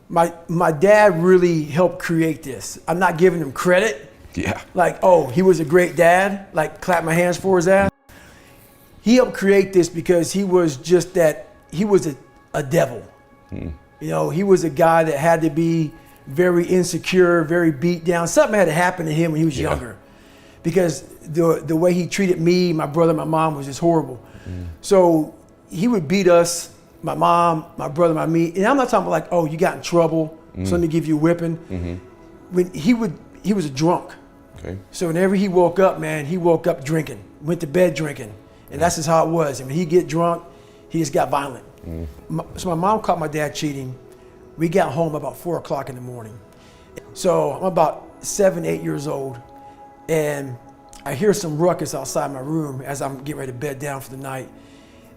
My dad really helped create this. I'm not giving him credit. Yeah. Like, oh, he was a great dad, like clap my hands for his ass. He helped create this because he was just that, he was a devil. You know, he was a guy that had to be very insecure, very beat down. Something had to happen to him when he was younger, because the way he treated me, my brother, my mom was just horrible. So he would beat us, my mom, my brother, me. And I'm not talking about like, oh, you got in trouble, so let me give you a whipping. When he was a drunk. Okay. So whenever he woke up, man, he woke up drinking, went to bed drinking. And that's just how it was. And when he get drunk, he just got violent. So my mom caught my dad cheating. We got home about 4 o'clock in the morning. So I'm about 7, 8 years old, and I hear some ruckus outside my room as I'm getting ready to bed down for the night.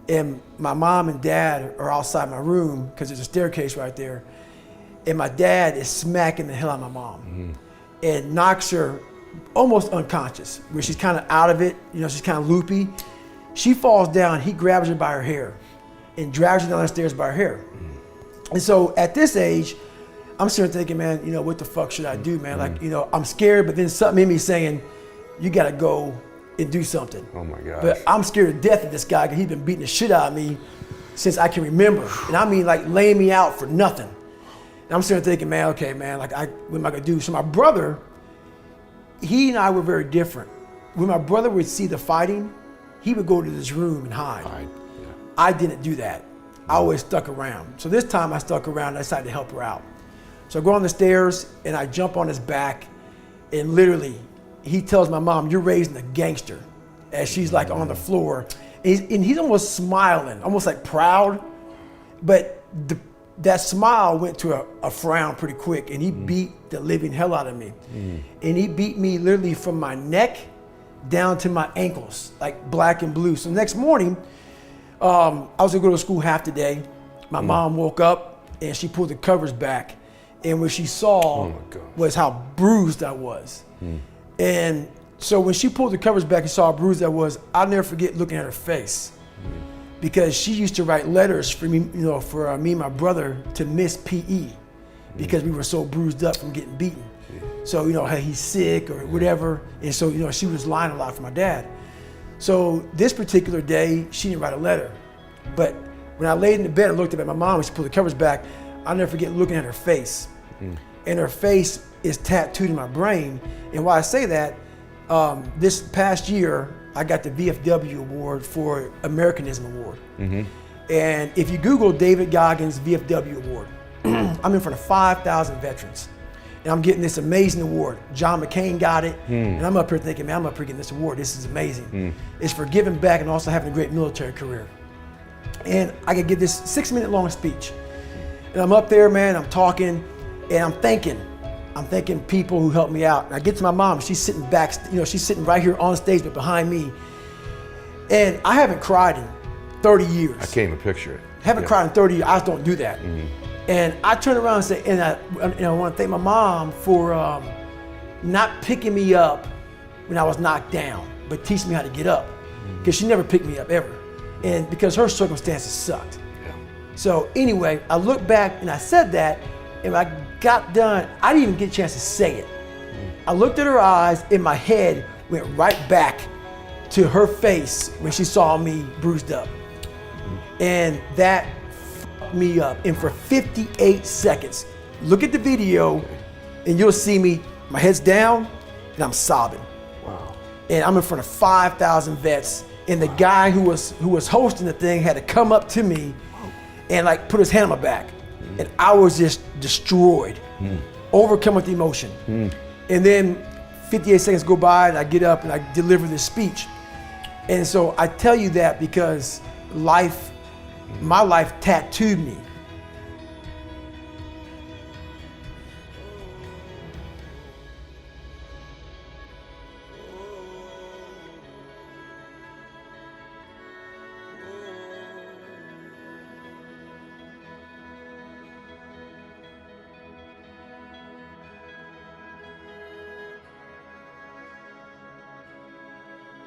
And my mom and dad are outside my room because there's a staircase right there. And my dad is smacking the hell out of my mom and knocks her almost unconscious, where she's kind of out of it, you know, she's kind of loopy. She falls down, he grabs her by her hair and drags her down the stairs by her hair. And so at this age, I'm sitting thinking, man, you know, what the fuck should I do, man? Like, you know, I'm scared, but then something in me saying, you gotta go and do something. Oh my gosh. But I'm scared to death of this guy because he's been beating the shit out of me since I can remember. And I mean, like, laying me out for nothing. And I'm sitting thinking, man, okay, man, like, what am I gonna do? So my brother, he and I were very different. When my brother would see the fighting, he would go to this room and hide. I didn't do that. I always stuck around. So this time I stuck around and I decided to help her out. So I go on the stairs and I jump on his back, and literally he tells my mom, you're raising a gangster, as she's like on the floor. And he's almost smiling, almost like proud, but that smile went to a frown pretty quick, and he beat the living hell out of me. And he beat me literally from my neck down to my ankles, like black and blue. So the next morning, I was gonna go to school half the day. My mom woke up and she pulled the covers back, and what she saw was how bruised I was. And so when she pulled the covers back and saw how bruised I was, I'll never forget looking at her face, because she used to write letters for me, you know, for me and my brother to miss PE because we were so bruised up from getting beaten. So, you know, hey, he's sick or whatever. And so, you know, she was lying a lot for my dad. So this particular day, she didn't write a letter. But when I laid in the bed and looked up at my mom and she pulled the covers back, I'll never forget looking at her face. And her face is tattooed in my brain. And why I say that, this past year, I got the VFW award for Americanism Award. And if you Google David Goggins VFW Award, I'm in front of 5,000 veterans. And I'm getting this amazing award. John McCain got it. And I'm up here thinking, man, I'm up here getting this award. This is amazing. It's for giving back and also having a great military career. And I could give this 6-minute long speech. And I'm up there, man, I'm talking, and I'm thanking people who helped me out. And I get to my mom, she's sitting back, you know, she's sitting right here on stage, but behind me. And I haven't cried in 30 years. I can't even picture it. Haven't cried in 30 years, I just don't do that. And I turn around and say, and I want to thank my mom for not picking me up when I was knocked down, but teaching me how to get up. Because she never picked me up ever. And because her circumstances sucked. So anyway, I look back and I said that, and when I got done, I didn't even get a chance to say it. I looked at her eyes, and my head went right back to her face when she saw me bruised up. And that fucked me up. And for 58 seconds, look at the video and you'll see me, my head's down and I'm sobbing. Wow. And I'm in front of 5,000 vets, and the guy who was hosting the thing had to come up to me and like put his hand on my back. And I was just destroyed, overcome with emotion. And then 58 seconds go by and I get up and I deliver this speech. And so I tell you that because my life tattooed me.